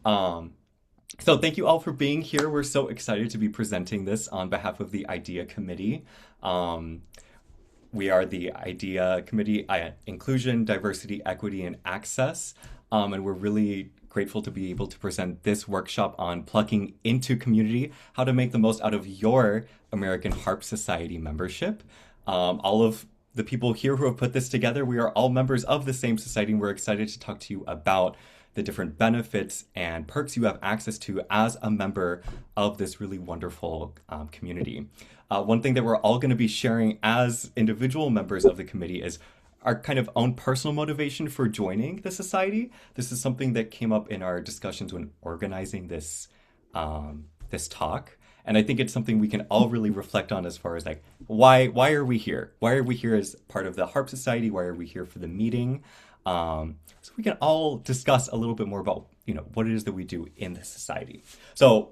Um, so thank you all for being here. We're so excited to be presenting this on behalf of the IDEA Committee. Um, we are the IDEA Committee, Inclusion, Diversity, Equity, and Access. And we're really grateful to be able to present this workshop on plugging into community, how to make the most out of your American Harp Society membership. All of the people here who have put this together, we are all members of the same society, and we're excited to talk to you about the different benefits and perks you have access to as a member of this really wonderful community. One thing that we're all going to be sharing as individual members of the committee is our kind of own personal motivation for joining the society. This is something that came up in our discussions when organizing this talk. And I think it's something we can all really reflect on as far as like, why are we here? Why are we here as part of the Harp Society? Why are we here for the meeting? So we can all discuss a little bit more about, what it is that we do in this society. So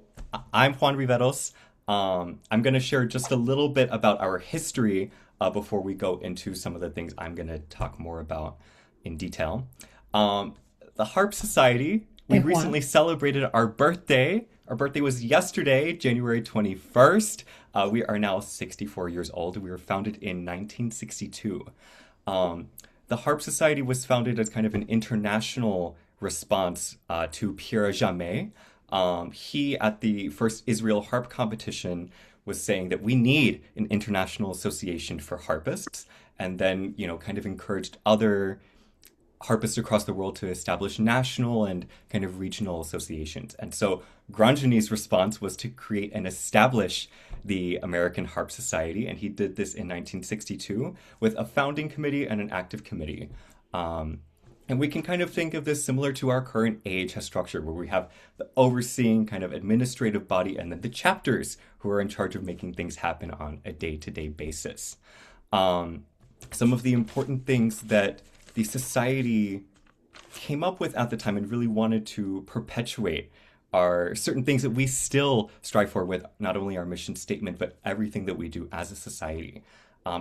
I'm Juan Riveros. I'm going to share just a little bit about our history before we go into some of the things I'm going to talk more about in detail. The Harp Society, we recently celebrated our birthday. Our birthday was yesterday, January 21st. We are now 64 years old. We were founded in 1962. The Harp Society was founded as kind of an international response to Pierre Jamais. He, at the first Israel harp competition, was saying that we need an international association for harpists, and then, kind of encouraged other harpists across the world to establish national and kind of regional associations. And so Grandjean's response was to create and establish the American Harp Society, and he did this in 1962 with a founding committee and an active committee. And we can kind of think of this similar to our current AHS structure, where we have the overseeing kind of administrative body and then the chapters who are in charge of making things happen on a day-to-day basis. Some of the important things that the society came up with at the time and really wanted to perpetuate are certain things that we still strive for with not only our mission statement, but everything that we do as a society.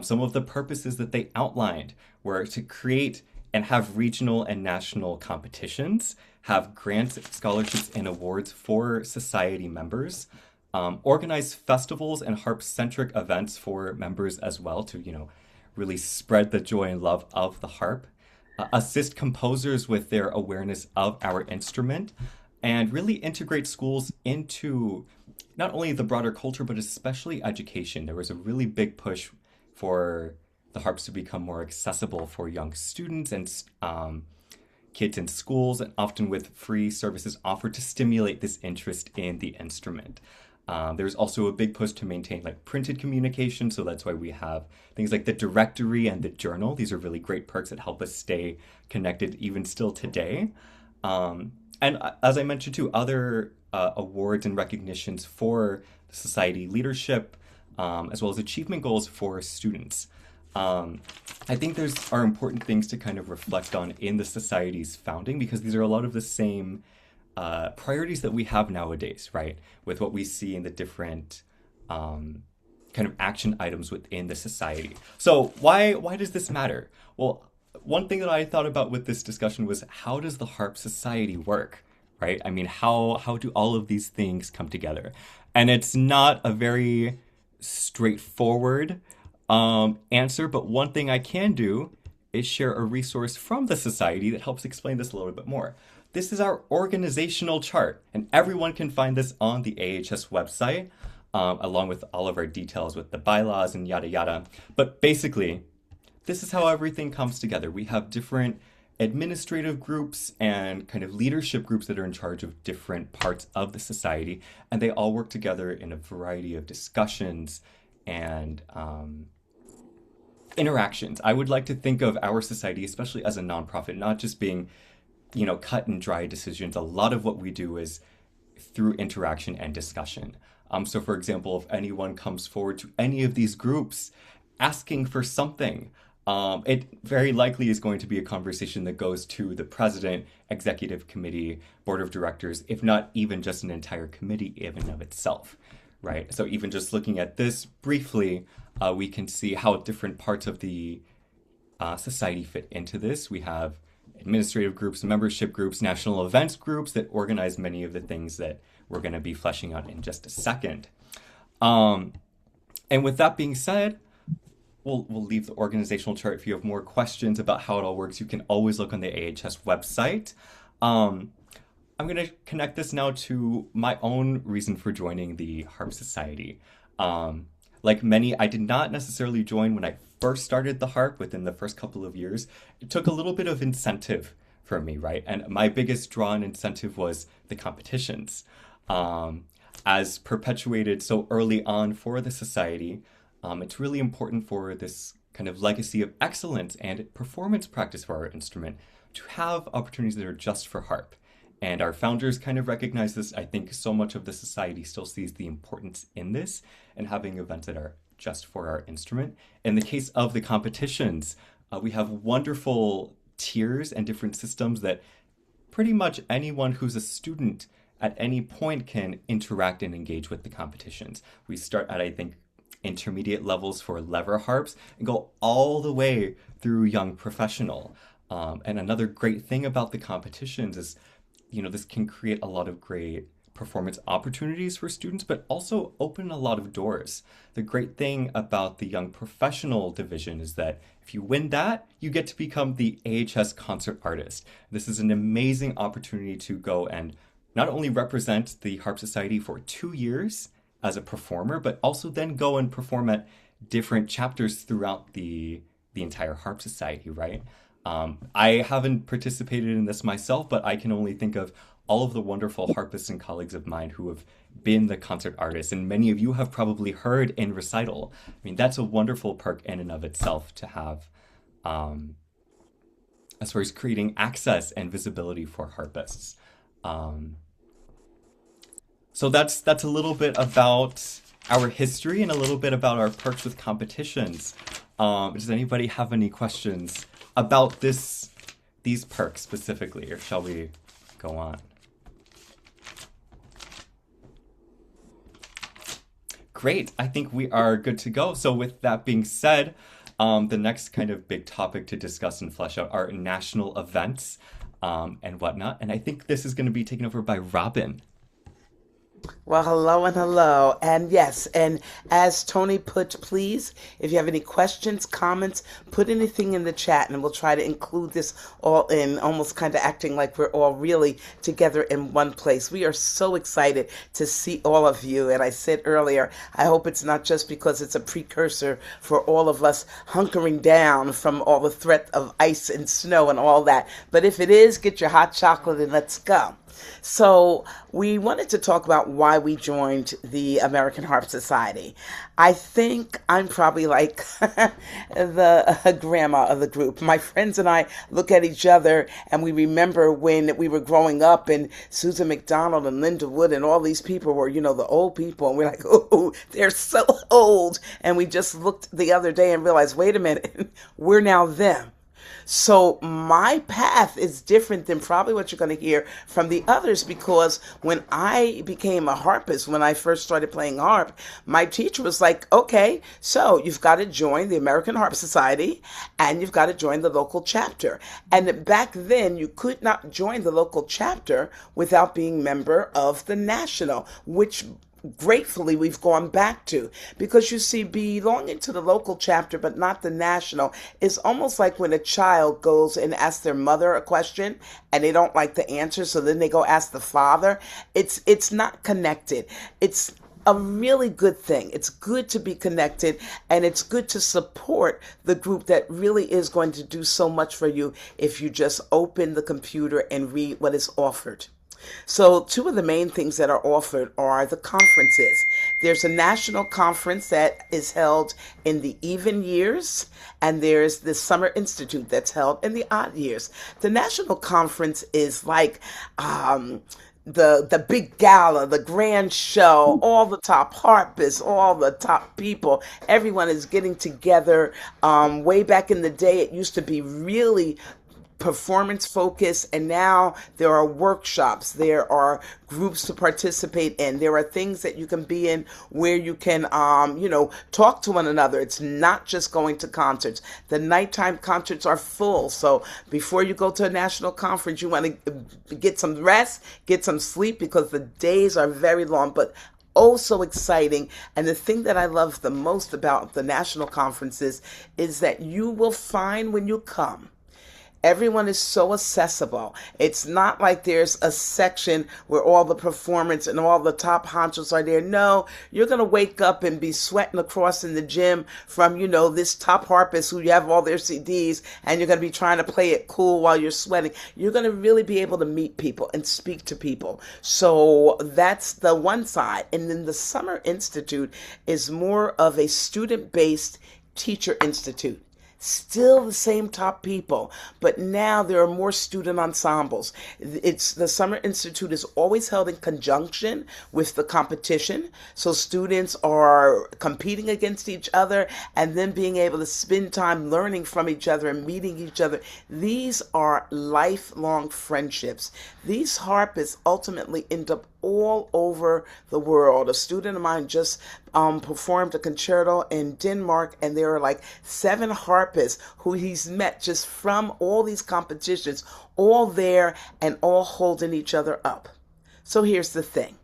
Some of the purposes that they outlined were to create and have regional and national competitions, have grants, scholarships, and awards for society members, organize festivals and harp-centric events for members as well to, really spread the joy and love of the harp, assist composers with their awareness of our instrument, and really integrate schools into not only the broader culture, but especially education. There was a really big push for the harps to become more accessible for young students and kids in schools, and often with free services offered to stimulate this interest in the instrument. There's also a big push to maintain printed communication, so that's why we have things like the directory and the journal. These are really great perks that help us stay connected even still today. And as I mentioned too, other awards and recognitions for the society leadership, as well as achievement goals for students. I think are important things to kind of reflect on in the society's founding, because these are a lot of the same priorities that we have nowadays, right? With what we see in the different kind of action items within the society. So why does this matter? Well, one thing that I thought about with this discussion was, how does the Harp Society work, right? I mean, how do all of these things come together? And it's not a very straightforward answer, but one thing I can do is share a resource from the society that helps explain this a little bit more. This is our organizational chart, and everyone can find this on the AHS website, along with all of our details with the bylaws and yada yada. But basically, this is how everything comes together. We have different administrative groups and kind of leadership groups that are in charge of different parts of the society, and they all work together in a variety of discussions and interactions. I would like to think of our society, especially as a nonprofit, not just being, cut and dry decisions. A lot of what we do is through interaction and discussion. So for example, if anyone comes forward to any of these groups asking for something, it very likely is going to be a conversation that goes to the president, executive committee, board of directors, if not even just an entire committee in and of itself, right? So even just looking at this briefly, we can see how different parts of the society fit into this. We have administrative groups, membership groups, national events groups that organize many of the things that we're going to be fleshing out in just a second. Um, and with that being said, we'll leave the organizational chart. If you have more questions about how it all works, you can always look on the AHS website. Um, I'm going to connect this now to my own reason for joining the Harp Society. Like many, I did not necessarily join when I first started the harp within the first couple of years. It took a little bit of incentive for me, right? And my biggest draw and incentive was the competitions. As perpetuated so early on for the society, it's really important for this kind of legacy of excellence and performance practice for our instrument to have opportunities that are just for harp. And our founders kind of recognize this. I think so much of the society still sees the importance in this and having events that are just for our instrument. In the case of the competitions, we have wonderful tiers and different systems that pretty much anyone who's a student at any point can interact and engage with the competitions. We start at, I think, intermediate levels for lever harps and go all the way through young professional. And another great thing about the competitions is, this can create a lot of great performance opportunities for students, but also open a lot of doors. The great thing about the young professional division is that if you win that, you get to become the AHS concert artist. This is an amazing opportunity to go and not only represent the Harp Society for 2 years as a performer, but also then go and perform at different chapters throughout the entire Harp Society, right? I haven't participated in this myself, but I can only think of all of the wonderful harpists and colleagues of mine who have been the concert artists, and many of you have probably heard in recital. I mean, that's a wonderful perk in and of itself to have, as far as creating access and visibility for harpists. So that's a little bit about our history and a little bit about our perks with competitions. Does anybody have any questions about these perks specifically, or shall we go on? Great, I think we are good to go. So with that being said, the next kind of big topic to discuss and flesh out are national events and whatnot. And I think this is going to be taken over by Robin. Well, hello and hello. And yes, and as Tony put, please, if you have any questions, comments, put anything in the chat and we'll try to include this all in, almost kind of acting like we're all really together in one place. We are so excited to see all of you. And I said earlier, I hope it's not just because it's a precursor for all of us hunkering down from all the threat of ice and snow and all that. But if it is, get your hot chocolate and let's go. So we wanted to talk about why we joined the American Harp Society. I think I'm probably like the grandma of the group. My friends and I look at each other and we remember when we were growing up and Susan McDonald and Linda Wood and all these people were, the old people. And we're like, oh, they're so old. And we just looked the other day and realized, wait a minute, we're now them. So my path is different than probably what you're going to hear from the others, because when I became a harpist, when I first started playing harp, my teacher was like, okay, so you've got to join the American Harp Society and you've got to join the local chapter. And back then you could not join the local chapter without being member of the national, which gratefully we've gone back to, because you see, belonging to the local chapter but not the national is almost like when a child goes and asks their mother a question and they don't like the answer, so then they go ask the father. It's not connected. It's a really good thing. It's good to be connected, and it's good to support the group that really is going to do so much for you if you just open the computer and read what is offered. So two of the main things that are offered are the conferences. There's a national conference that is held in the even years, and there's the Summer Institute that's held in the odd years. The national conference is like the big gala, the grand show, all the top harpists, all the top people. Everyone is getting together. Way back in the day, it used to be really performance focus, and now there are workshops, there are groups to participate in, there are things that you can be in where you can talk to one another. It's not just going to concerts. The nighttime concerts are full, so before you go to a national conference, you want to get some rest, get some sleep, because the days are very long, but oh so exciting. And the thing that I love the most about the national conferences is that you will find when you come, everyone is so accessible. It's not like there's a section where all the performance and all the top honchos are there. No, you're going to wake up and be sweating across in the gym from, this top harpist who you have all their CDs, and you're going to be trying to play it cool while you're sweating. You're going to really be able to meet people and speak to people. So that's the one side. And then the Summer Institute is more of a student-based teacher institute. Still the same top people, but now there are more student ensembles. It's the Summer Institute is always held in conjunction with the competition. So students are competing against each other and then being able to spend time learning from each other and meeting each other. These are lifelong friendships. These harpists ultimately end up all over the world. A student of mine just performed a concerto in Denmark, and there are like 7 harpists who he's met just from all these competitions, all there and all holding each other up. So here's the thing.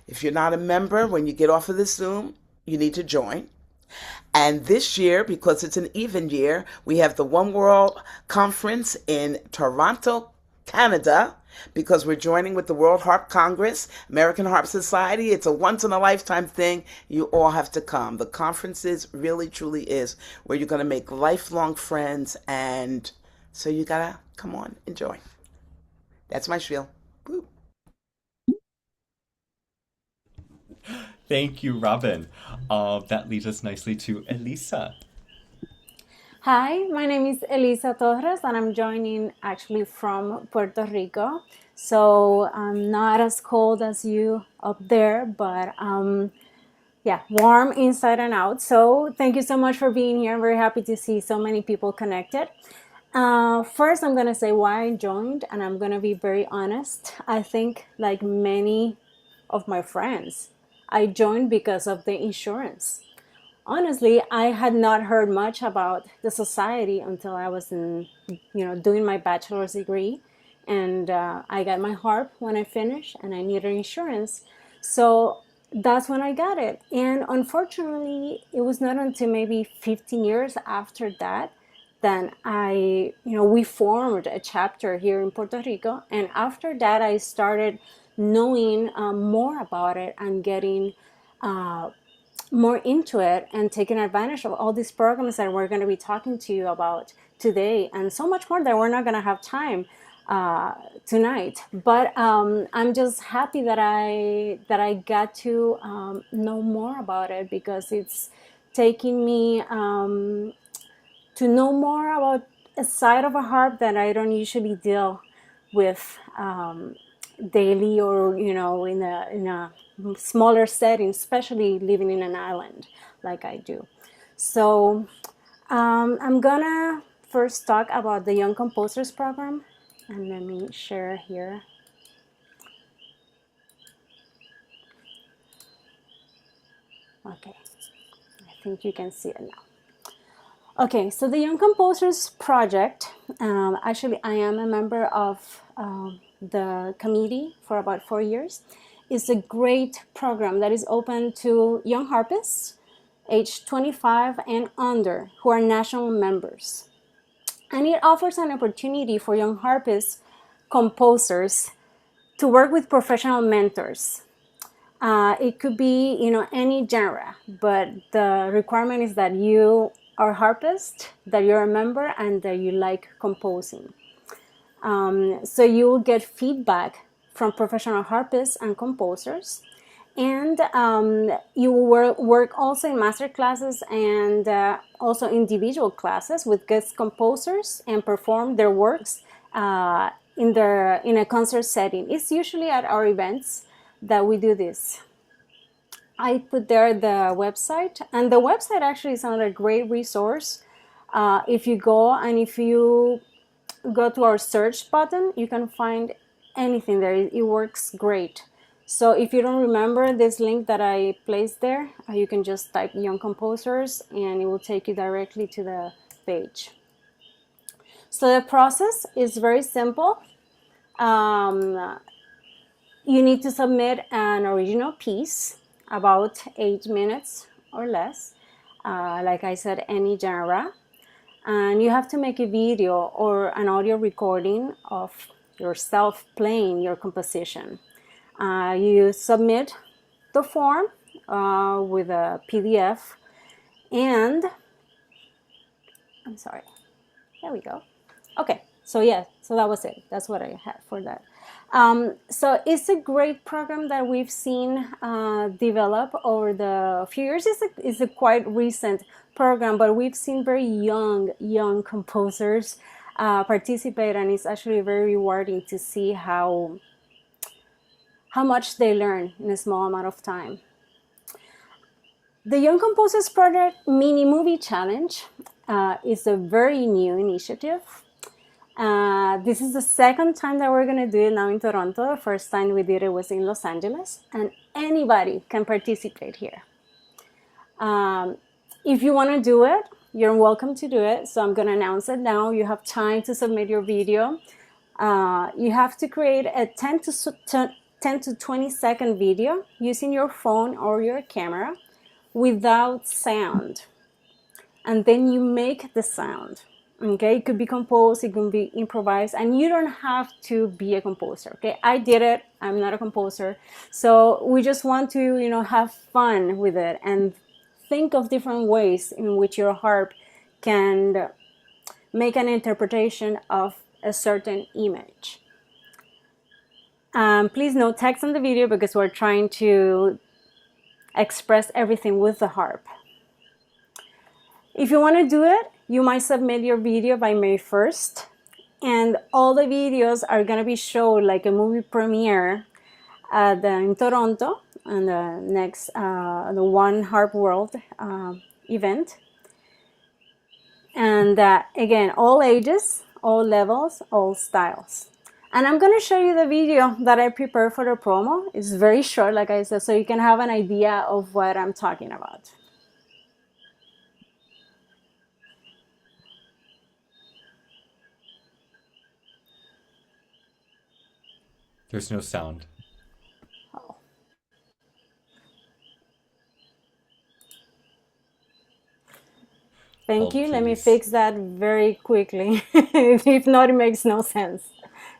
If you're not a member, when you get off of this Zoom, you need to join. And this year, because it's an even year, we have the One World Conference in Toronto, Canada, because we're joining with the World Harp Congress, American Harp Society. It's a once-in-a-lifetime thing. You all have to come. The conferences really, truly is where you're going to make lifelong friends, and so you got to come on, enjoy. That's my spiel. Woo. Thank you, Robin. That leads us nicely to Elisa. Hi, my name is Elisa Torres, and I'm joining actually from Puerto Rico. So I'm not as cold as you up there, but yeah, warm inside and out. So thank you so much for being here. I'm very happy to see so many people connected. First, I'm going to say why I joined, and I'm going to be very honest. I think, like many of my friends, I joined because of the insurance. Honestly, I had not heard much about the society until I was doing my bachelor's degree, and I got my harp when I finished, and I needed insurance, so that's when I got it. And unfortunately, it was not until maybe 15 years after that that we formed a chapter here in Puerto Rico, and after that, I started knowing more about it and getting more into it and taking advantage of all these programs that we're going to be talking to you about today, and so much more that we're not going to have time tonight. But I'm just happy that I got to know more about it, because it's taking me to know more about a side of a harp that I don't usually deal with daily, or in a smaller setting, especially living in an island like I do. So I'm gonna first talk about the Young Composers Program, and let me share here. Okay, I think you can see it now. Okay, so the Young Composers Project, actually I am a member of the committee for about 4 years. It's a great program that is open to young harpists age 25 and under who are national members. And it offers an opportunity for young harpists, composers, to work with professional mentors. It could be, any genre, but the requirement is that you are a harpist, that you're a member, and that you like composing. So you will get feedback from professional harpists and composers, and you will work also in master classes and also individual classes with guest composers and perform their works in a concert setting. It's usually at our events that we do this. I put there the website, and the website actually is another great resource. If you go and if you go to our search button, you can find anything there. It works great. So if you don't remember this link that I placed there, you can just type Young Composers and it will take you directly to the page. So the process is very simple. You need to submit an original piece, about 8 minutes or less. Like I said, any genre. And you have to make a video or an audio recording of yourself playing your composition. You submit the form with a PDF, and I'm sorry, there we go. Okay, so yeah, so that was it. That's what I had for that. So it's a great program that we've seen develop over the few years. It's a quite recent program, but we've seen very young composers participate, and it's actually very rewarding to see how much they learn in a small amount of time. The Young Composers Project Mini Movie Challenge is a very new initiative. This is the second time that we're going to do it now in Toronto. The first time we did it was in Los Angeles, and anybody can participate here. If you want to do it, you're welcome to do it. So I'm going to announce it now. You have time to submit your video. You have to create a 10 to 20 second video using your phone or your camera without sound. And then you make the sound. Okay, it could be composed, it could be improvised, and you don't have to be a composer. Okay, I did it. I'm not a composer, so we just want to, have fun with it and think of different ways in which your harp can make an interpretation of a certain image. Please no text on the video because we're trying to express everything with the harp. If you want to do it, you might submit your video by May 1st, and all the videos are going to be shown like a movie premiere in Toronto on the next the One Harp World event. And again, all ages, all levels, all styles. And I'm going to show you the video that I prepared for the promo. It's very short, like I said, so you can have an idea of what I'm talking about. There's no sound. Oh. Thank Hold, you. Let me please. fix that very quickly. If not, it makes no sense.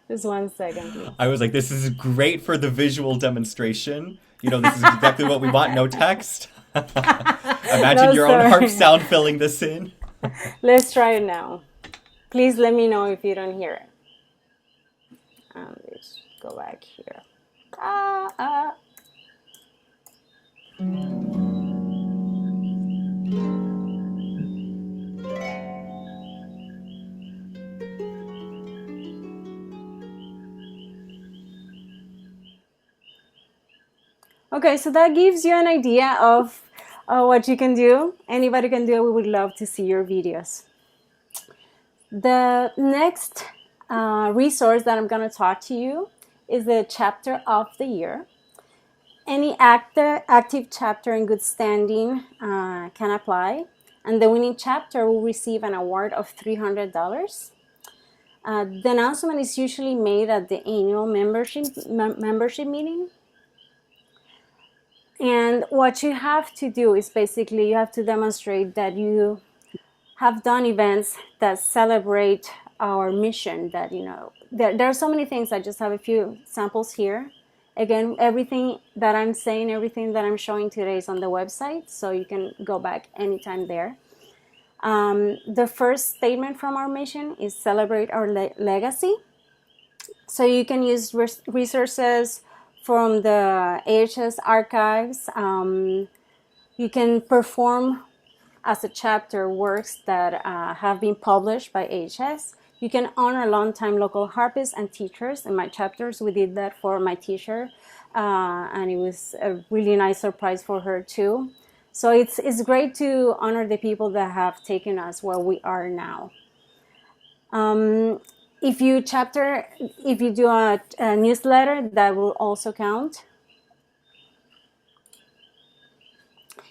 Just 1 second, please. I was like, this is great for the visual demonstration. This is exactly what we want, no text. Imagine No, your own sorry. harp sound filling this in. Let's try it now. Please let me know if you don't hear it. Let's go back here. Okay, so that gives you an idea of what you can do. Anybody can do it. We would love to see your videos. The next resource that I'm going to talk to you is the chapter of the year. Any active chapter in good standing can apply, and the winning chapter will receive an award of $300. The announcement is usually made at the annual membership meeting. And what you have to do is basically you have to demonstrate that you have done events that celebrate our mission, that there are so many things. I just have a few samples here. Again, everything that I'm saying, everything that I'm showing today is on the website, so you can go back anytime there. The first statement from our mission is celebrate our legacy. So you can use resources from the AHS archives. You can perform as a chapter works that have been published by AHS. You can honor longtime local harpists and teachers. In my chapters, we did that for my teacher, and it was a really nice surprise for her too. So it's great to honor the people that have taken us where we are now. If you do a newsletter, that will also count.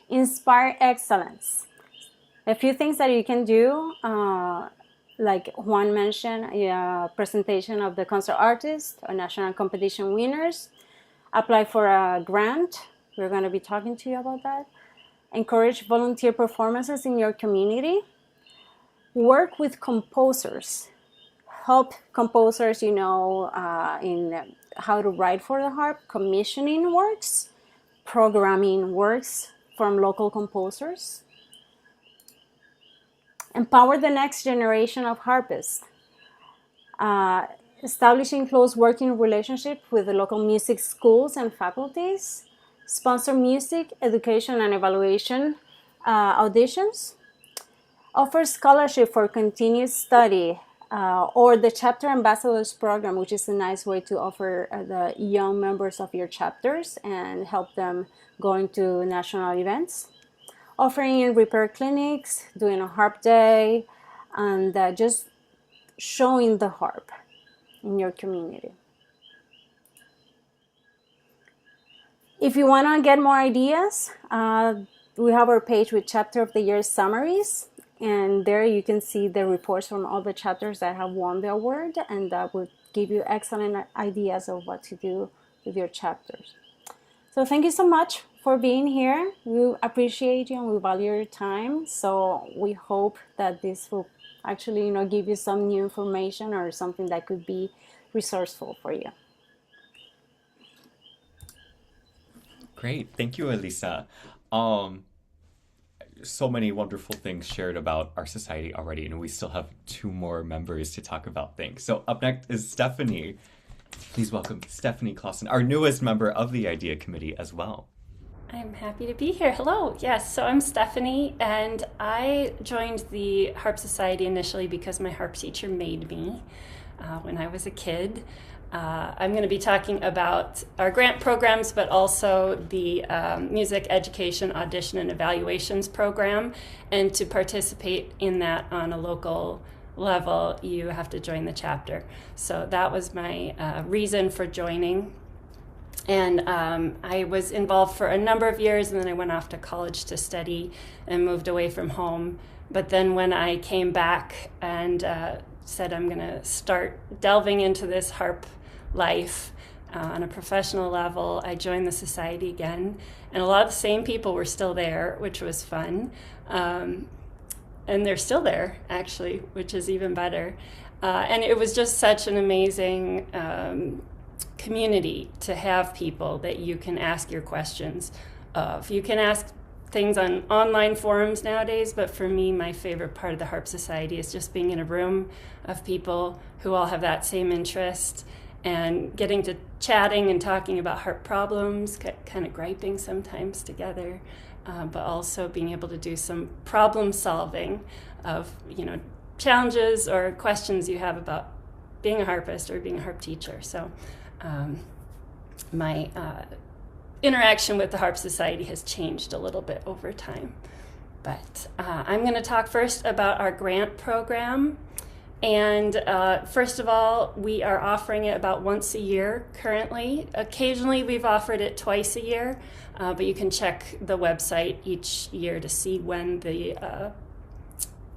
Inspire excellence. A few things that you can do, like Juan mentioned, a presentation of the concert artists or national competition winners. Apply for a grant. We're going to be talking to you about that. Encourage volunteer performances in your community. Work with composers. Help composers, in how to write for the harp, commissioning works, programming works from local composers. Empower the next generation of harpists. Establishing close working relationships with the local music schools and faculties. Sponsor music, education, and evaluation auditions. Offer scholarship for continued study, or the Chapter Ambassadors Program, which is a nice way to offer the young members of your chapters and help them going to national events. Offering repair clinics, doing a harp day, and just showing the harp in your community. If you want to get more ideas, we have our page with Chapter of the Year summaries, and there you can see the reports from all the chapters that have won the award, and that will give you excellent ideas of what to do with your chapters. So thank you so much for being here. We appreciate you and we value your time. So we hope that this will actually, give you some new information or something that could be resourceful for you. Great. Thank you, Elisa. So many wonderful things shared about our society already, and we still have 2 more members to talk about things. So up next is Stephanie. Please welcome Stephanie Clausen, our newest member of the IDEA Committee as well. I'm happy to be here. Hello. Yes, so I'm Stephanie, and I joined the Harp Society initially because my harp teacher made me when I was a kid. I'm going to be talking about our grant programs, but also the Music Education Audition and Evaluations program. And to participate in that on a local level, you have to join the chapter. So that was my reason for joining. And I was involved for a number of years, and then I went off to college to study and moved away from home. But then when I came back and said I'm going to start delving into this harp life on a professional level, I joined the society again. And a lot of the same people were still there, which was fun. And they're still there, actually, which is even better. And it was just such an amazing community to have people that you can ask your questions of. You can ask things on online forums nowadays, but for me, my favorite part of the Harp Society is just being in a room of people who all have that same interest and getting to chatting and talking about harp problems, kind of griping sometimes together, but also being able to do some problem solving of, challenges or questions you have about being a harpist or being a harp teacher. So my interaction with the Harp Society has changed a little bit over time. But I'm going to talk first about our grant program. And first of all, we are offering it about once a year currently. Occasionally, we've offered it twice a year, but you can check the website each year to see when the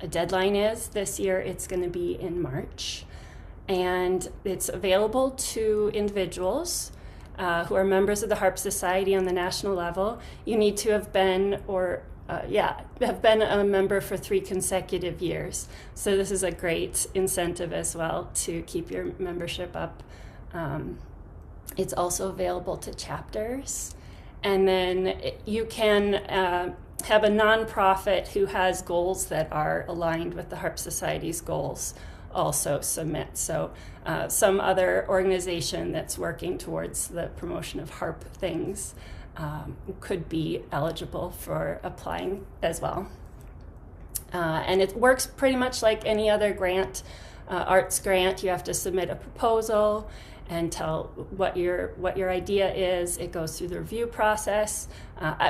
deadline is. This year, it's going to be in March. And it's available to individuals who are members of the Harp Society on the national level. You need to have been a member for 3 consecutive years. So this is a great incentive as well to keep your membership up. It's also available to chapters. And then you can have a nonprofit who has goals that are aligned with the Harp Society's goals also submit. So some other organization that's working towards the promotion of harp things could be eligible for applying as well. And it works pretty much like any other grant, arts grant. You have to submit a proposal, and tell what your idea is. It goes through the review process.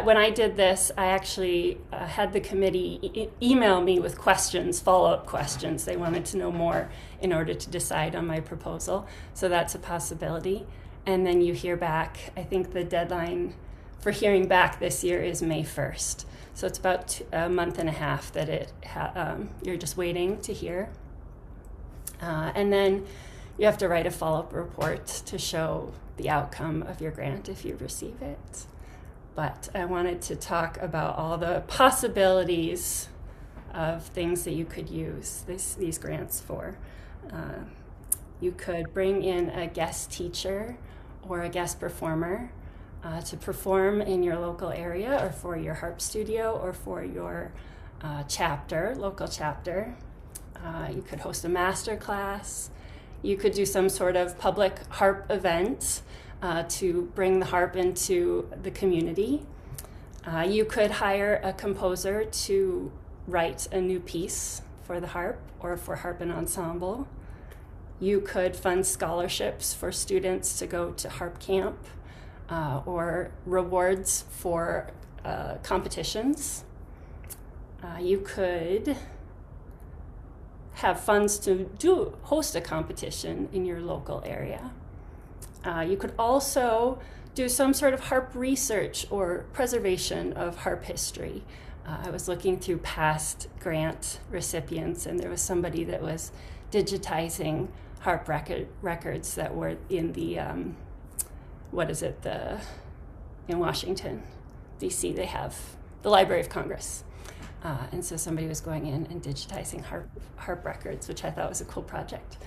When I did this, I actually had the committee email me with questions, follow-up questions. They wanted to know more in order to decide on my proposal. So that's a possibility. And then you hear back. I think the deadline for hearing back this year is May 1st. So it's about a month and a half that you're just waiting to hear. And then you have to write a follow-up report to show the outcome of your grant if you receive it. But I wanted to talk about all the possibilities of things that you could use these grants for. You could bring in a guest teacher or a guest performer to perform in your local area, or for your harp studio, or for your local chapter. You could host a master class. You could do some sort of public harp event to bring the harp into the community. You could hire a composer to write a new piece for the harp or for harp and ensemble. You could fund scholarships for students to go to harp camp, or rewards for competitions. You could have funds to host a competition in your local area. You could also do some sort of harp research or preservation of harp history. I was looking through past grant recipients, and there was somebody that was digitizing harp records that were in the, in Washington, D.C., they have the Library of Congress. And so somebody was going in and digitizing harp records, which I thought was a cool project.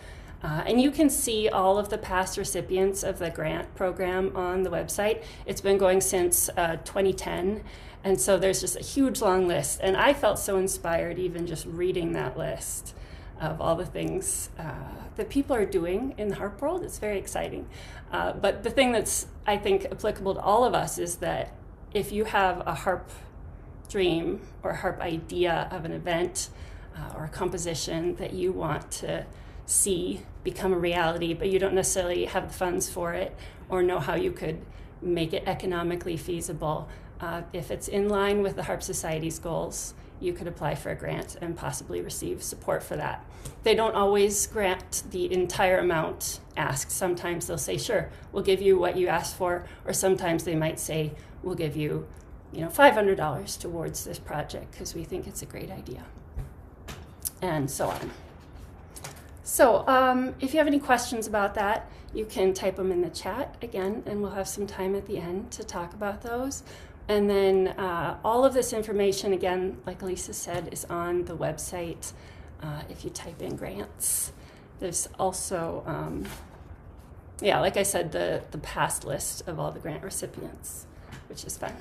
And you can see all of the past recipients of the grant program on the website. It's been going since 2010. And so there's just a huge long list. And I felt so inspired even just reading that list of all the things that people are doing in the harp world. It's very exciting. But the thing that's, I think, applicable to all of us is that if you have a harp dream or a harp idea of an event or a composition that you want to see become a reality, but you don't necessarily have the funds for it or know how you could make it economically feasible, if it's in line with the Harp Society's goals, you could apply for a grant and possibly receive support for that. They don't always grant the entire amount asked. Sometimes they'll say, sure, we'll give you what you asked for, or sometimes they might say, we'll give you $500 towards this project because we think it's a great idea, and so on. So if you have any questions about that, you can type them in the chat again, and we'll have some time at the end to talk about those. And then all of this information, again, like Elisa said, is on the website if you type in grants. There's also, like I said, the past list of all the grant recipients, which is fun.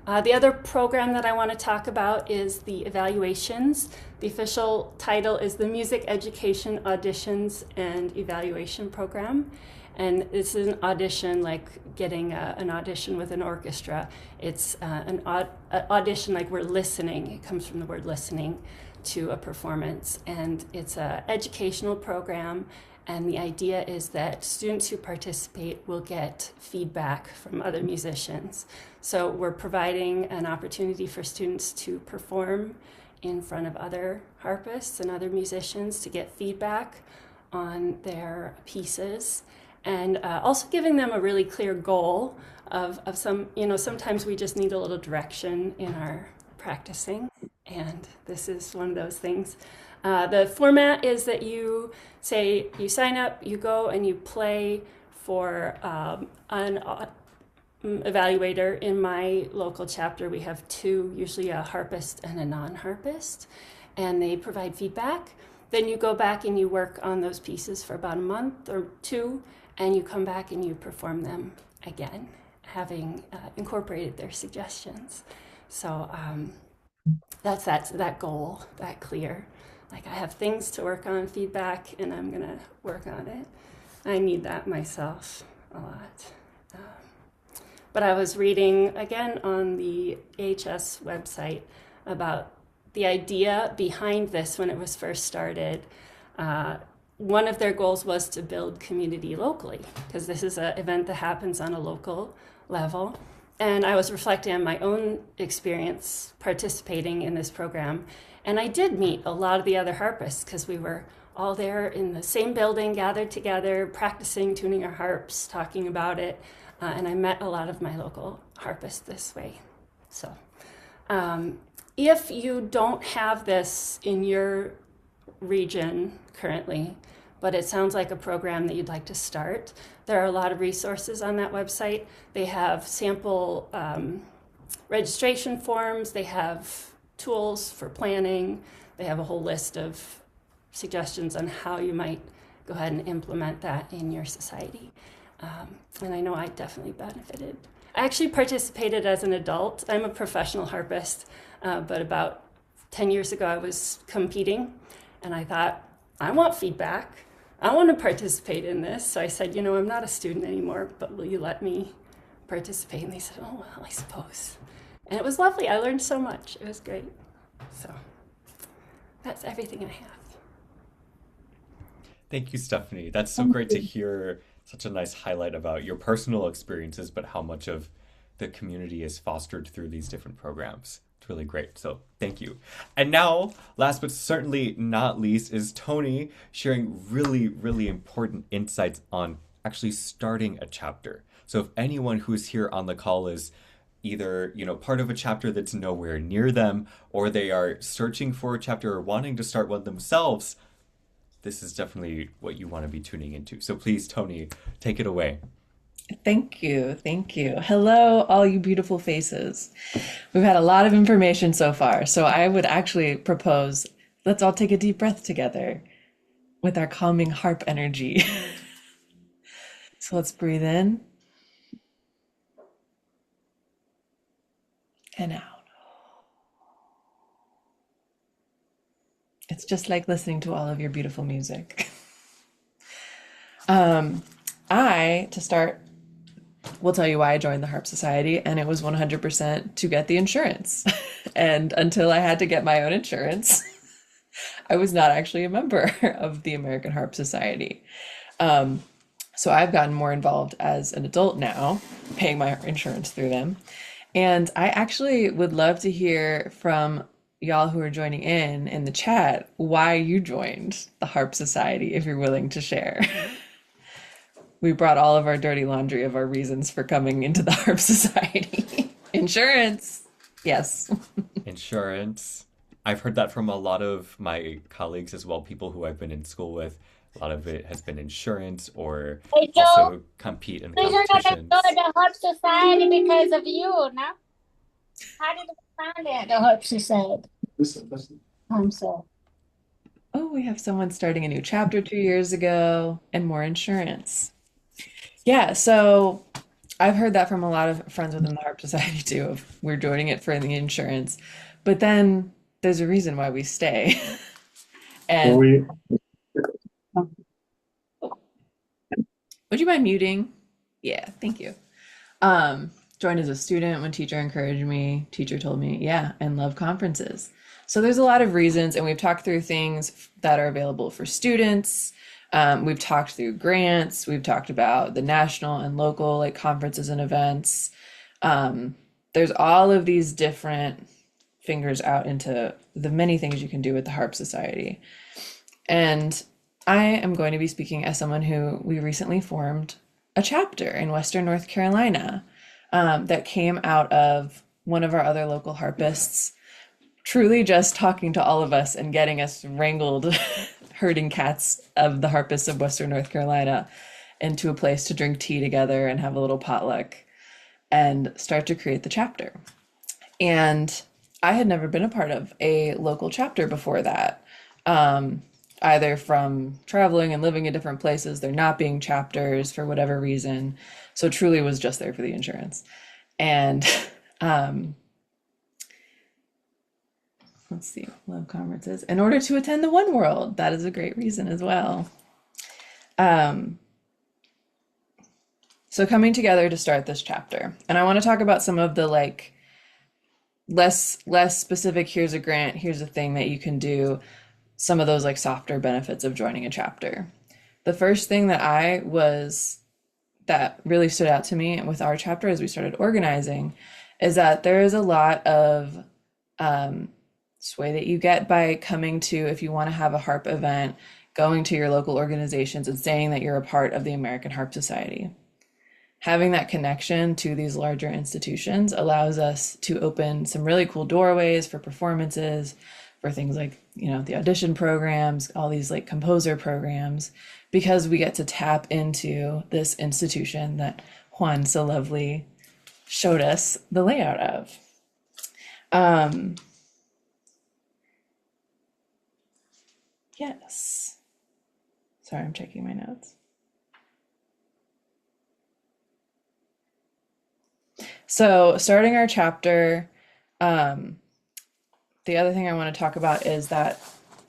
The other program that I want to talk about is the evaluations. The official title is the Music Education Auditions and Evaluation Program. And this is an audition like getting an audition with an orchestra. It's an audition like we're listening. It comes from the word listening to a performance. And it's an educational program. And the idea is that students who participate will get feedback from other musicians. So we're providing an opportunity for students to perform in front of other harpists and other musicians to get feedback on their pieces. And also giving them a really clear goal of some, sometimes we just need a little direction in our practicing. And this is one of those things. The format is that you sign up, you go and you play for an evaluator. In my local chapter, we have two, usually a harpist and a non-harpist, and they provide feedback. Then you go back and you work on those pieces for about a month or two, and you come back and you perform them again, having incorporated their suggestions. So that's that goal, that clear. Like I have things to work on, feedback, and I'm gonna work on it. I need that myself a lot. But I was reading again on the AHS website about the idea behind this when it was first started. one of their goals was to build community locally, because this is an event that happens on a local level. And I was reflecting on my own experience participating in this program. And I did meet a lot of the other harpists, because we were all there in the same building, gathered together, practicing tuning our harps, talking about it. And I met a lot of my local harpists this way. So if you don't have this in your region currently, but it sounds like a program that you'd like to start, there are a lot of resources on that website. They have sample registration forms, they have tools for planning, they have a whole list of suggestions on how you might go ahead and implement that in your society. And I know I definitely benefited. I actually participated as an adult. I'm a professional harpist, but about 10 years ago I was competing, and I thought, I want feedback. I want to participate in this. So I said, I'm not a student anymore, but will you let me participate? And they said, oh, well, I suppose. And it was lovely. I learned so much. It was great. So that's everything I have. Thank you, Stephanie. That's so great to hear such a nice highlight about your personal experiences, but how much of the community is fostered through these different programs. It's really great. So thank you. And now, last but certainly not least, is Tony sharing really, really important insights on actually starting a chapter. So if anyone who's here on the call is either, part of a chapter that's nowhere near them, or they are searching for a chapter or wanting to start one themselves, this is definitely what you want to be tuning into. So please, Tony, take it away. Thank you. Thank you. Hello, all you beautiful faces. We've had a lot of information so far. So I would actually propose, let's all take a deep breath together with our calming harp energy. So let's breathe in and out. It's just like listening to all of your beautiful music. To start, will tell you why I joined the Harp Society, and it was 100% to get the insurance. And until I had to get my own insurance, I was not actually a member of the American Harp Society. So I've gotten more involved as an adult now, paying my insurance through them. And I actually would love to hear from y'all who are joining in the chat why you joined the Harp Society, if you're willing to share. We brought all of our dirty laundry of our reasons for coming into the Harp Society. Insurance. Yes. Insurance. I've heard that from a lot of my colleagues as well, people who I've been in school with. A lot of it has been insurance or Hey Joe, also compete in we are gonna competitions. join the Harp Society because of you, no? How did we find it, the Harp Society? I'm sorry. Oh, we have someone starting a new chapter 2 years ago and more insurance. Yeah, so I've heard that from a lot of friends within the Harp Society too, of we're joining it for the insurance. But then there's a reason why we stay. And would you mind muting? Yeah, thank you. Joined as a student when teacher encouraged me. Teacher told me, yeah, and love conferences. So there's a lot of reasons, and we've talked through things that are available for students. We've talked through grants. We've talked about the national and local conferences and events. There's all of these different fingers out into the many things you can do with the Harp Society. And I am going to be speaking as someone who we recently formed a chapter in Western North Carolina that came out of one of our other local harpists truly just talking to all of us and getting us wrangled herding cats of the harpists of Western North Carolina into a place to drink tea together and have a little potluck and start to create the chapter. And I had never been a part of a local chapter before that, either from traveling and living in different places, there not being chapters for whatever reason. So truly was just there for the insurance. And let's see, love conferences in order to attend the One World. That is a great reason as well. So coming together to start this chapter, and I want to talk about some of the less specific, here's a grant, here's a thing that you can do, some of those like softer benefits of joining a chapter. The first thing that really stood out to me with our chapter as we started organizing is that there is a lot of sway that you get by coming to, if you want to have a harp event, going to your local organizations and saying that you're a part of the American Harp Society. Having that connection to these larger institutions allows us to open some really cool doorways for performances, for things like, the audition programs, all these like composer programs, because we get to tap into this institution that Juan so lovely showed us the layout of. Yes. Sorry, I'm checking my notes. So starting our chapter, the other thing I want to talk about is that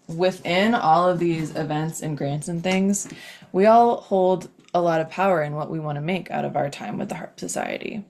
within all of these events and grants and things, we all hold a lot of power in what we want to make out of our time with the Harp Society.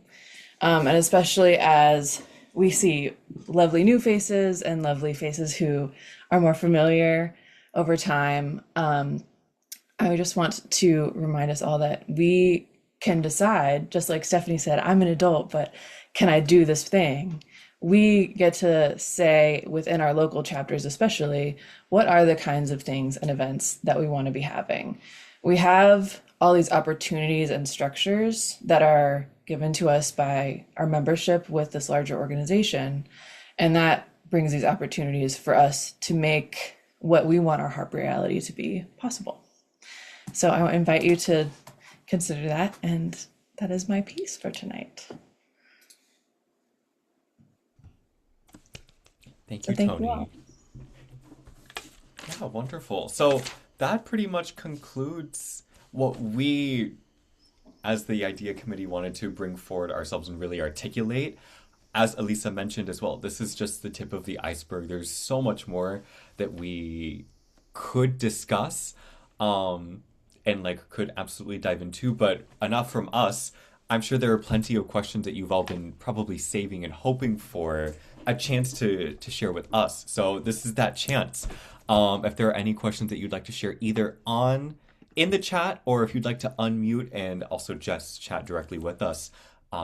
And especially as we see lovely new faces and lovely faces who are more familiar over time, I just want to remind us all that we can decide, just like Stephanie said, I'm an adult, but can I do this thing? We get to say within our local chapters, especially, what are the kinds of things and events that we want to be having? We have all these opportunities and structures that are given to us by our membership with this larger organization. And that brings these opportunities for us to make what we want our harp reality to be possible. So I invite you to consider that, and that is my piece for tonight. Thank you, Thank you Tony. all. Yeah, wonderful. So that pretty much concludes what we, as the idea committee, wanted to bring forward ourselves and really articulate. As Elisa mentioned as well, this is just the tip of the iceberg. There's so much more that we could discuss, and like could absolutely dive into, but enough from us. I'm sure there are plenty of questions that you've all been probably saving and hoping for a chance to share with us. So this is that chance. If there are any questions that you'd like to share either in the chat, or if you'd like to unmute and also just chat directly with us,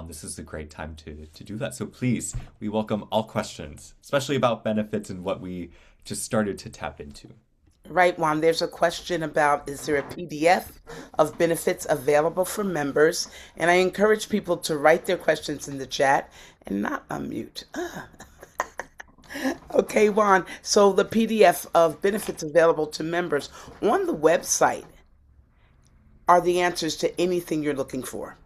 this is a great time to do that. So please, we welcome all questions, especially about benefits and what we just started to tap into. Right, Juan. There's a question about, is there a PDF of benefits available for members? And I encourage people to write their questions in the chat and not unmute. Okay, Juan. So the PDF of benefits available to members on the website are the answers to anything you're looking for.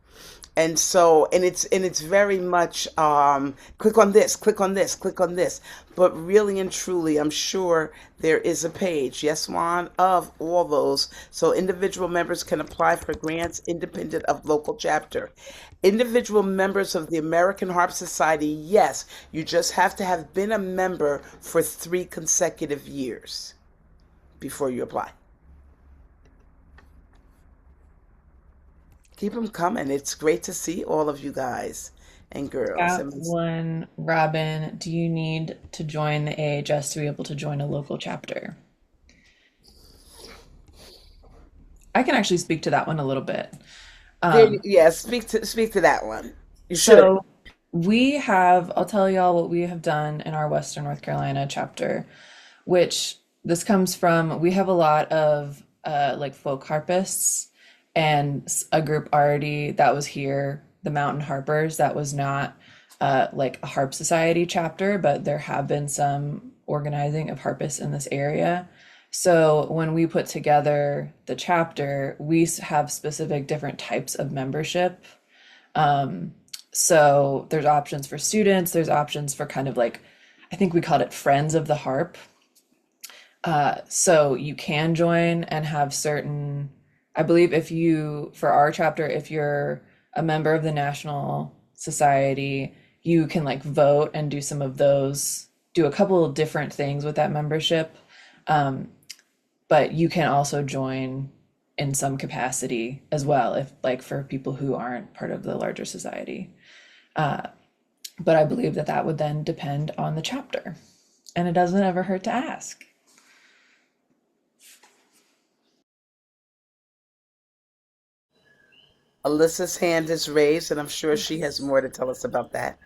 And so, and it's very much click on this, click on this, click on this. But really and truly, I'm sure there is a page, yes, Juan, of all those. So individual members can apply for grants independent of local chapter. Individual members of the American Harp Society, yes, you just have to have been a member for 3 consecutive years before you apply. Keep them coming. It's great to see all of you guys and girls. Got one, Robin. Do you need to join the AHS to be able to join a local chapter? I can actually speak to that one a little bit. Speak to that one. You should. So I'll tell y'all what we have done in our Western North Carolina chapter, which this comes from, we have a lot of like folk harpists, and a group already that was here, the Mountain Harpers, that was not like a harp society chapter, but there have been some organizing of harpists in this area. So when we put together the chapter, we have specific different types of membership. So there's options for students, there's options for kind of like, I think we called it Friends of the Harp. So you can join and have certain, I believe for our chapter, if you're a member of the National Society, you can like vote and do some of those, do a couple of different things with that membership. But you can also join in some capacity as well, if like for people who aren't part of the larger society. But I believe that would then depend on the chapter, and it doesn't ever hurt to ask. Alyssa's hand is raised, and I'm sure she has more to tell us about that.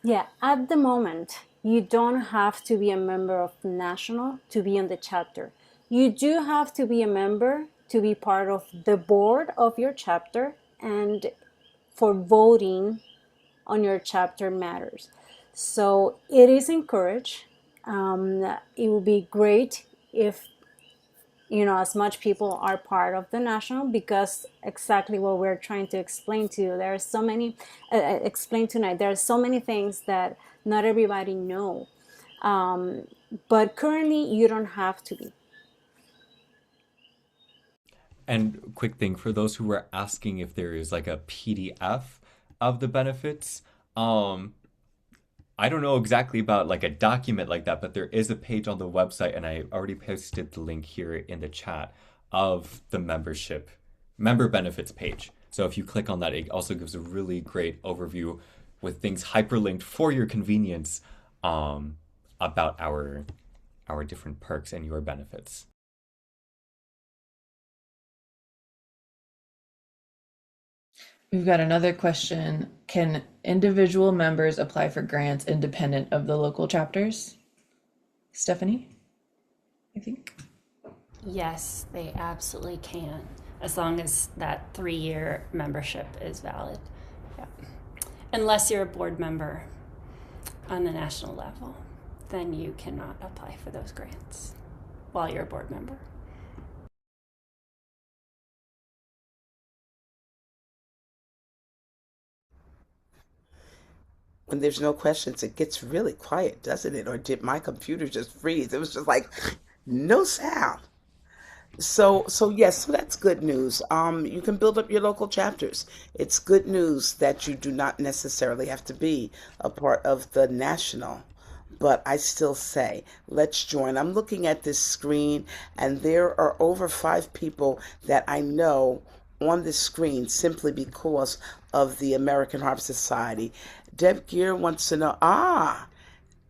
Yeah, at the moment, you don't have to be a member of the national to be on the chapter. You do have to be a member to be part of the board of your chapter and for voting on your chapter matters. So it is encouraged. It would be great if as much people are part of the national, because exactly what we're trying to explain to you, there are so many explain tonight, there are so many things that not everybody know, but currently you don't have to be. And quick thing for those who were asking if there is like a PDF of the benefits, um, I don't know exactly about like a document like that, but there is a page on the website, and I already posted the link here in the chat of the member benefits page. So if you click on that, it also gives a really great overview with things hyperlinked for your convenience, um, about our different perks and your benefits. We've got another question. Can individual members apply for grants independent of the local chapters? Stephanie, I think. Yes, they absolutely can, as long as that 3-year membership is valid. Yeah. Unless you're a board member on the national level, then you cannot apply for those grants while you're a board member. When there's no questions, it gets really quiet, doesn't it? Or did my computer just freeze? It was just like no sound. So yes, so that's good news. You can build up your local chapters. It's good news that you do not necessarily have to be a part of the national. But I still say, let's join. I'm looking at this screen, and there are over 5 people that I know on this screen simply because of the American Harp Society. Deb Gear wants to know,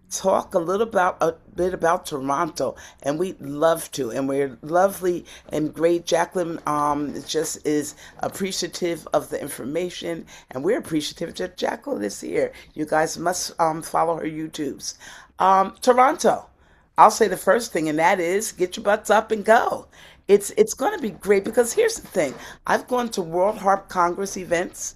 talk a bit about Toronto, and we'd love to. And we're lovely and great. Jacqueline just is appreciative of the information, and we're appreciative that Jacqueline is here. You guys must follow her YouTubes. Toronto. I'll say the first thing, and that is get your butts up and go. It's going to be great because here's the thing. I've gone to World Harp Congress events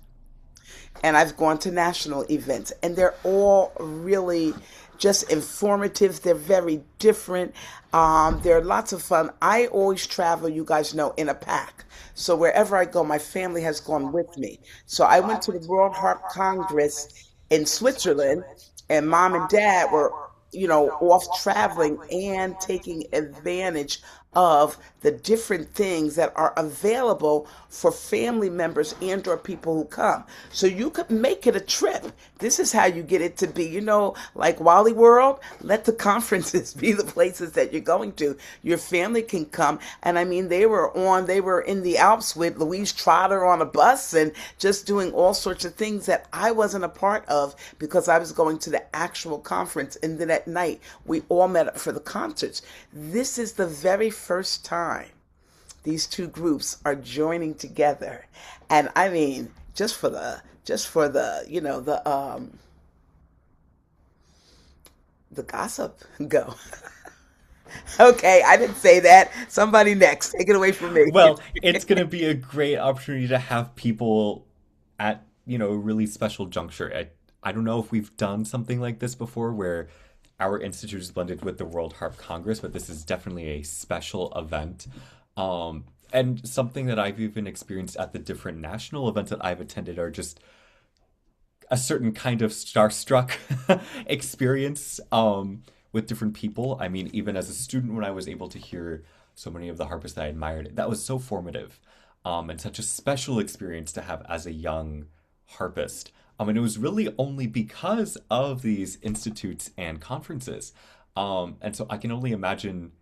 and I've gone to national events, and they're all really just informative. They're very different. They're lots of fun. I always travel, you guys know, in a pack. So wherever I go, my family has gone with me. So I went to the World Harp Congress in Switzerland, and mom and dad were, off traveling and taking advantage of the different things that are available for family members and or people who come. So you could make it a trip. This is how you get it to be, like Wally World, let the conferences be the places that you're going to. Your family can come. And I mean, they were in the Alps with Louise Trotter on a bus and just doing all sorts of things that I wasn't a part of because I was going to the actual conference. And then at night, we all met up for the concerts. This is the very first time these two groups are joining together. And I mean, just for the the gossip go. Okay, I didn't say that. Somebody next. Take it away from me. Well, it's going to be a great opportunity to have people at, a really special juncture. I don't know if we've done something like this before where our institute is blended with the World Harp Congress, but this is definitely a special event. And something that I've even experienced at the different national events that I've attended are just a certain kind of starstruck experience, with different people. I mean, even as a student, when I was able to hear so many of the harpists that I admired, that was so formative, and such a special experience to have as a young harpist. And it was really only because of these institutes and conferences. And so I can only imagine.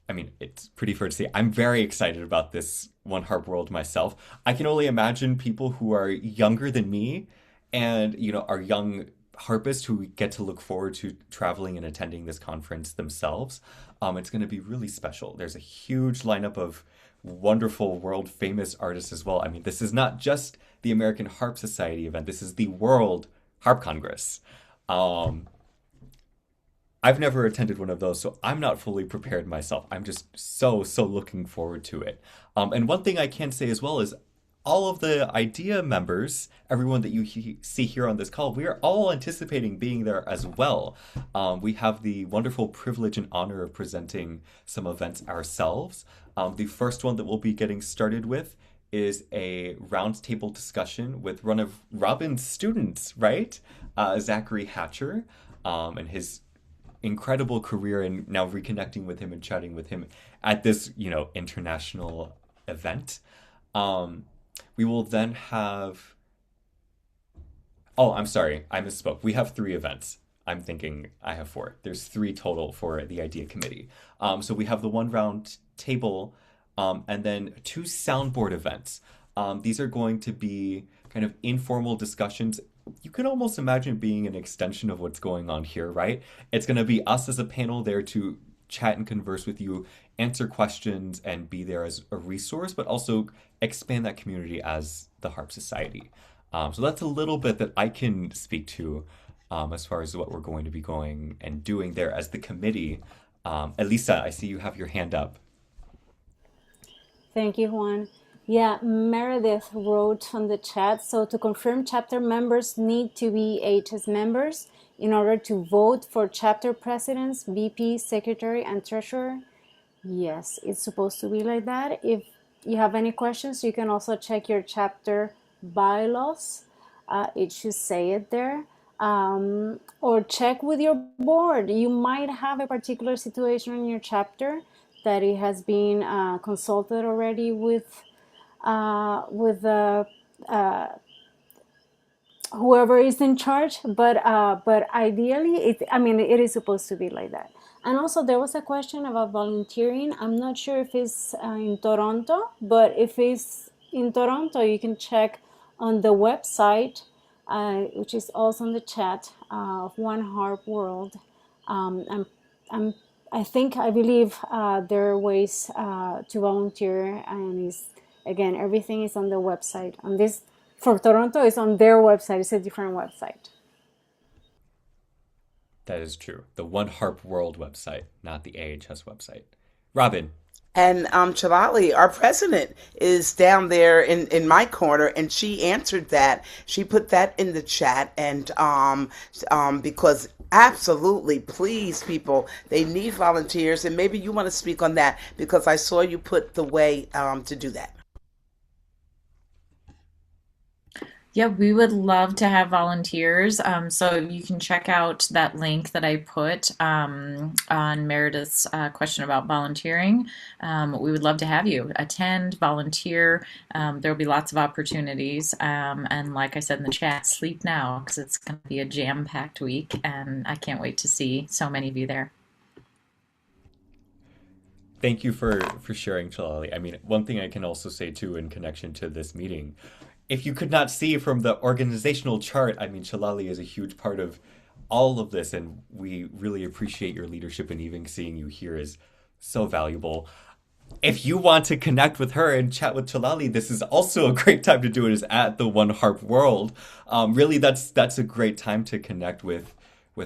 I mean, it's pretty fair to say I'm very excited about this One Harp World myself. I can only imagine people who are younger than me and, are young harpists who get to look forward to traveling and attending this conference themselves. It's going to be really special. There's a huge lineup of wonderful world famous artists as well. I mean, this is not just the American Harp Society event, this is the World Harp Congress. Um, I've never attended one of those, so I'm not fully prepared myself. I'm just so looking forward to it. And one thing I can say as well is all of the IDEA members, everyone that you see here on this call, we are all anticipating being there as well. We have the wonderful privilege and honor of presenting some events ourselves. The first one that we'll be getting started with is a roundtable discussion with one of Robin's students, right? Zachary Hatcher, and his incredible career, and now reconnecting with him and chatting with him at this, international event. We will then have. Oh, I'm sorry, I misspoke. We have three events. I'm thinking I have four. There's three total for the idea committee. So we have the one round table, and then two soundboard events. These are going to be kind of informal discussions. You can almost imagine being an extension of what's going on here, right? It's going to be us as a panel there to chat and converse with you, answer questions, and be there as a resource, but also expand that community as the Harp Society. So that's a little bit that I can speak to as far as what we're going to be going and doing there as the committee. Elisa, I see you have your hand up. Thank you, Juan. Yeah, Meredith wrote on the chat, so to confirm, chapter members need to be HS members in order to vote for chapter presidents, VP, secretary, and treasurer. Yes, it's supposed to be like that. If you have any questions, you can also check your chapter bylaws. It should say it there. Or check with your board. You might have a particular situation in your chapter that it has been consulted already with the whoever is in charge, but ideally it is supposed to be like that. And also there was a question about volunteering. I'm not sure if it's in Toronto, but if it's in Toronto, you can check on the website, which is also in the chat, of One Harp World. I'm I believe there are ways to volunteer, and is again, everything is on the website. On this, for Toronto, it's on their website. It's a different website. That is true. The One Harp World website, not the AHS website. Robin. And Chalali, our president, is down there in my corner, and she answered that. She put that in the chat, and because absolutely, please, people, they need volunteers, and maybe you want to speak on that because I saw you put the way to do that. Yeah, we would love to have volunteers. So you can check out that link that I put on Meredith's question about volunteering. We would love to have you attend, volunteer. There will be lots of opportunities. And like I said in the chat, sleep now because it's going to be a jam-packed week, and I can't wait to see so many of you there. Thank you for sharing, Chalali. I mean, one thing I can also say too in connection to this meeting, if you could not see from the organizational chart, I mean, Chalali is a huge part of all of this, and we really appreciate your leadership, and even seeing you here is so valuable. If you want to connect with her and chat with Chalali, this is also a great time to do it, is at the One Harp World. Really, that's a great time to connect with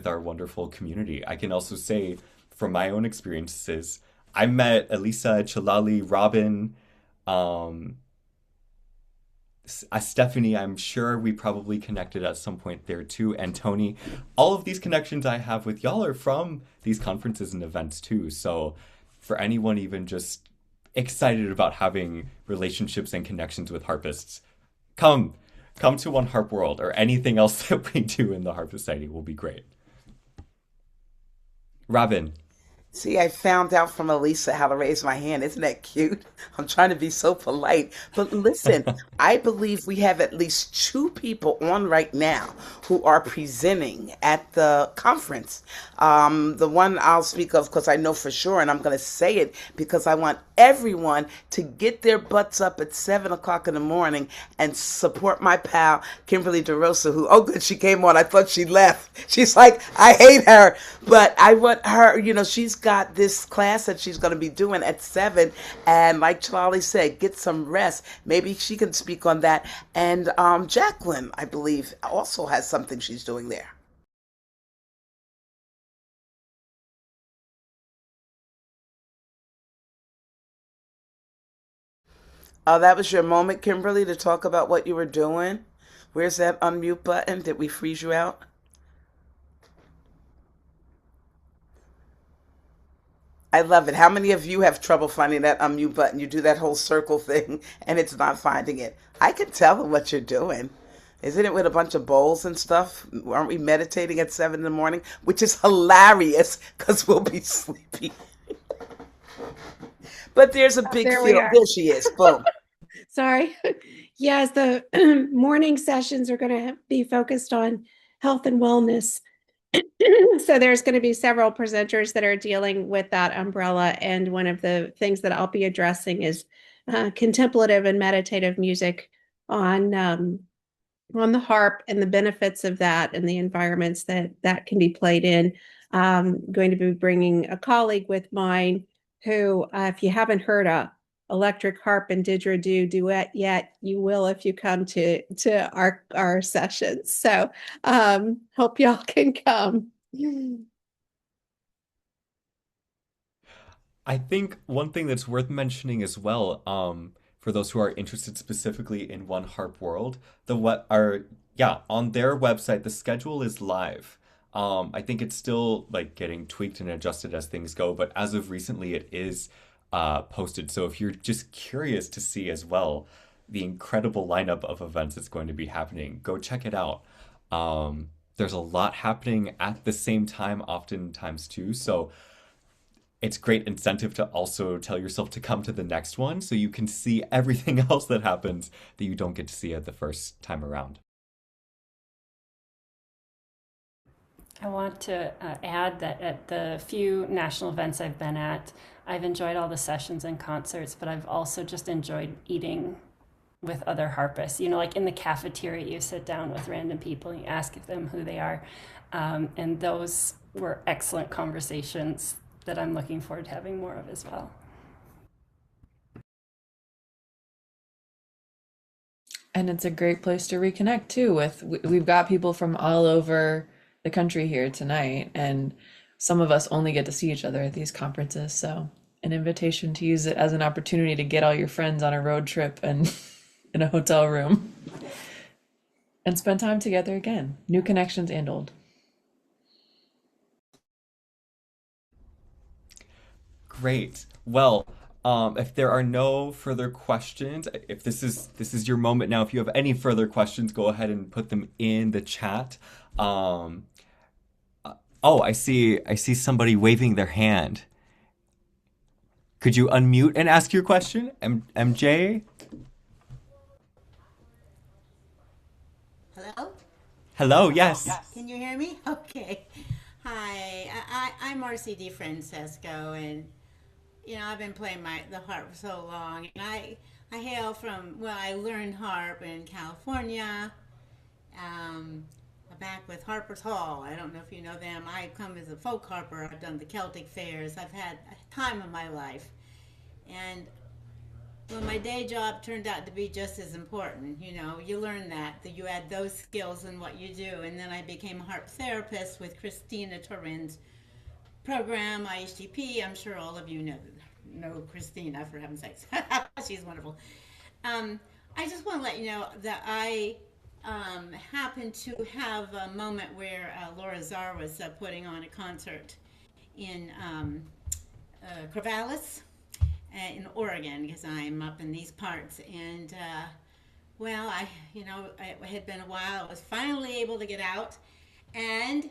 our wonderful community. I can also say from my own experiences, I met Elisa, Chalali, Robin, Stephanie, I'm sure we probably connected at some point there too, and Tony. All of these connections I have with y'all are from these conferences and events too. So for anyone even just excited about having relationships and connections with harpists, come to One Harp World, or anything else that we do in the Harp Society will be great. Robin. See, I found out from Elisa how to raise my hand. Isn't that cute? I'm trying to be so polite. But listen, I believe we have at least two people on right now who are presenting at the conference. The one I'll speak of because I know for sure, and I'm going to say it because I want everyone to get their butts up at 7 o'clock in the morning and support my pal Kimberly DeRosa, who, oh good, she came on. I thought she left. She's like, I hate her, but I want her. She's got this class that she's going to be doing at 7, and like Charlie said, get some rest. Maybe she can speak on that. And Jacqueline, I believe, also has something she's doing there. Oh, that was your moment, Kimberly, to talk about what you were doing. Where's that unmute button? Did we freeze you out? I love it. How many of you have trouble finding that unmute button? You do that whole circle thing and it's not finding it. I can tell what you're doing. Isn't it with a bunch of bowls and stuff? Aren't we meditating at 7 in the morning? Which is hilarious because we'll be sleepy. But there's a big There we field. are. There she is. Boom. Sorry. Yes, the morning sessions are going to be focused on health and wellness. So there's going to be several presenters that are dealing with that umbrella. And one of the things that I'll be addressing is contemplative and meditative music on the harp and the benefits of that and the environments that can be played in. I'm going to be bringing a colleague with mine who, if you haven't heard a electric harp and didgeridoo duet yet, you will if you come to our sessions. So hope y'all can come. I think one thing that's worth mentioning as well, for those who are interested specifically in One Harp World, the what are yeah, on their website, the schedule is live. I think it's still like getting tweaked and adjusted as things go, but as of recently, it is posted. So if you're just curious to see as well the incredible lineup of events that's going to be happening, go check it out. There's a lot happening at the same time, oftentimes too. So it's great incentive to also tell yourself to come to the next one so you can see everything else that happens that you don't get to see at the first time around. I want to add that at the few national events I've been at, I've enjoyed all the sessions and concerts, but I've also just enjoyed eating with other harpists. Like in the cafeteria, you sit down with random people and you ask them who they are. And those were excellent conversations that I'm looking forward to having more of as well. And it's a great place to reconnect too we've got people from all over the country here tonight, and some of us only get to see each other at these conferences. So an invitation to use it as an opportunity to get all your friends on a road trip and in a hotel room and spend time together again, new connections and old. Great. Well, if there are no further questions, if this is your moment now, if you have any further questions, go ahead and put them in the chat. Oh, I see somebody waving their hand. Could you unmute and ask your question, MJ? Hello? Hello, yes. Can you hear me? Okay. Hi, I'm Marcy DiFrancesco, and I've been playing the harp for so long, and I hail from, well, I learned harp in California, back with Harper's Hall. I don't know if you know them. I come as a folk harper. I've done the Celtic fairs. I've had a time of my life, and well, my day job turned out to be just as important. You learn that you add those skills in what you do. And then I became a harp therapist with Christina Torrin's program, IHTP. I'm sure all of you know Christina, for heaven's sakes. She's wonderful. I just want to let you know that I happened to have a moment where Laura Czar was putting on a concert in Corvallis, in Oregon, because I'm up in these parts. And well, it had been a while. I was finally able to get out, and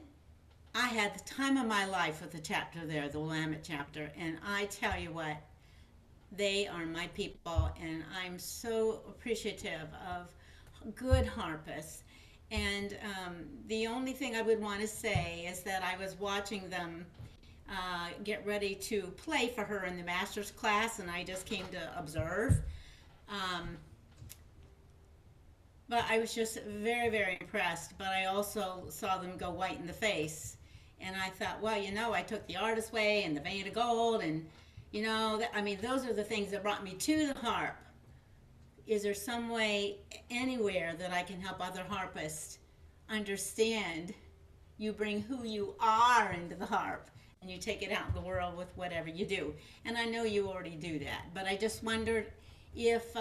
I had the time of my life with the chapter there, the Willamette chapter. And I tell you what, they are my people, and I'm so appreciative of good harpists. And the only thing I would want to say is that I was watching them get ready to play for her in the master's class, and I just came to observe. Um, but I was just very, very impressed. But I also saw them go white in the face. And I thought, well, I took the artist way and the vein of gold. And, I mean, those are the things that brought me to the harp. Is there some way anywhere that I can help other harpists understand you bring who you are into the harp and you take it out in the world with whatever you do? And I know you already do that, but I just wondered if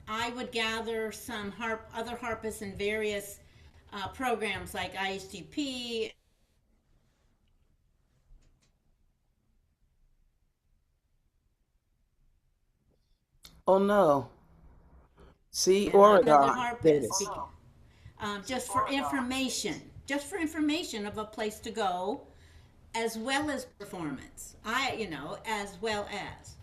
I would gather some other harpists in various programs like IHGP. Oh no. See, And another Oregon. There it harpist, is. just for information of a place to go, as well as performance. As well as.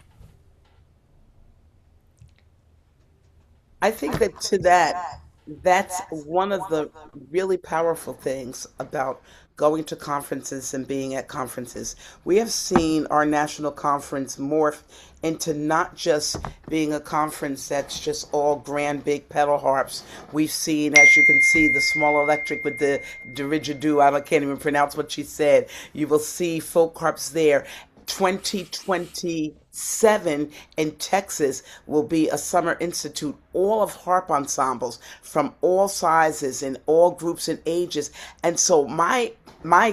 I think that to that, that's one of the really powerful things about going to conferences and being at conferences. We have seen our national conference morph into not just being a conference that's just all grand big pedal harps. We've seen, as you can see, the small electric with the didgeridoo. I can't even pronounce what she said. You will see folk harps there. 2027 in Texas will be a summer institute, all of harp ensembles from all sizes and all groups and ages. And so my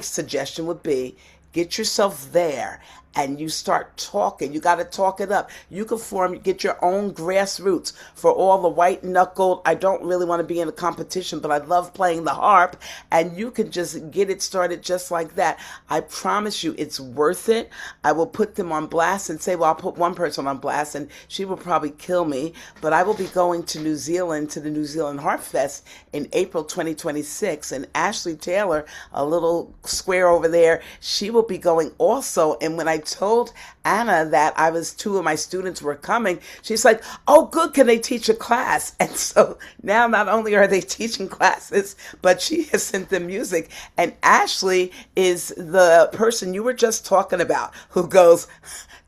suggestion would be get yourself there and you start talking. You got to talk it up. You can get your own grassroots for all the white knuckled. I don't really want to be in a competition, but I love playing the harp. And you can just get it started just like that. I promise you it's worth it. I will put them on blast and say, well, I'll put one person on blast and she will probably kill me. But I will be going to New Zealand to the New Zealand Harp Fest in April 2026. And Ashley Taylor, a little square over there, she will be going also. And when I told Anna that two of my students were coming, she's like, oh, good, can they teach a class? And so now not only are they teaching classes, but she has sent them music. And Ashley is the person you were just talking about who goes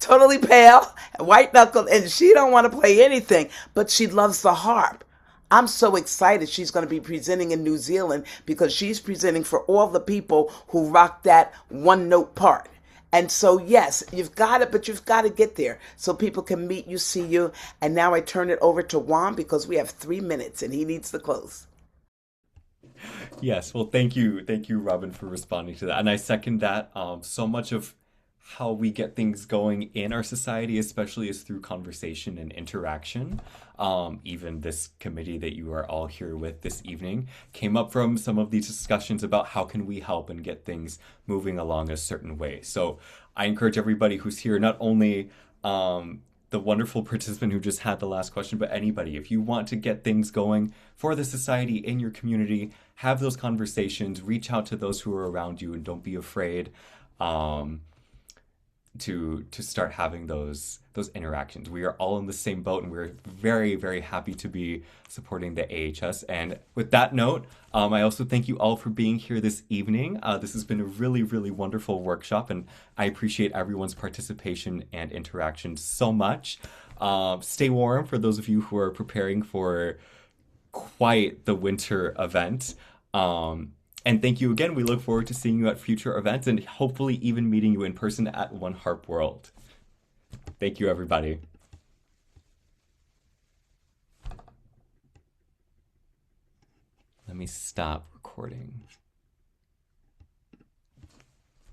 totally pale, white knuckled, and she don't want to play anything, but she loves the harp. I'm so excited she's going to be presenting in New Zealand because she's presenting for all the people who rock that one note part. And so, yes, you've got it, but you've got to get there so people can meet you, see you. And now I turn it over to Juan because we have 3 minutes and he needs to close. Yes, well, thank you, Robin, for responding to that. And I second that. So much of how we get things going in our society, especially, is through conversation and interaction. Even this committee that you are all here with this evening came up from some of these discussions about how can we help and get things moving along a certain way. So I encourage everybody who's here, not only the wonderful participant who just had the last question, but anybody, if you want to get things going for the society in your community, have those conversations, reach out to those who are around you, and don't be afraid. To start having those interactions. We are all in the same boat, and we're very, very happy to be supporting the AHS. And with that note, I also thank you all for being here this evening. This has been a really, really wonderful workshop, and I appreciate everyone's participation and interaction so much. Stay warm for those of you who are preparing for quite the winter event. And thank you again. We look forward to seeing you at future events and hopefully even meeting you in person at One Harp World. Thank you, everybody. Let me stop recording.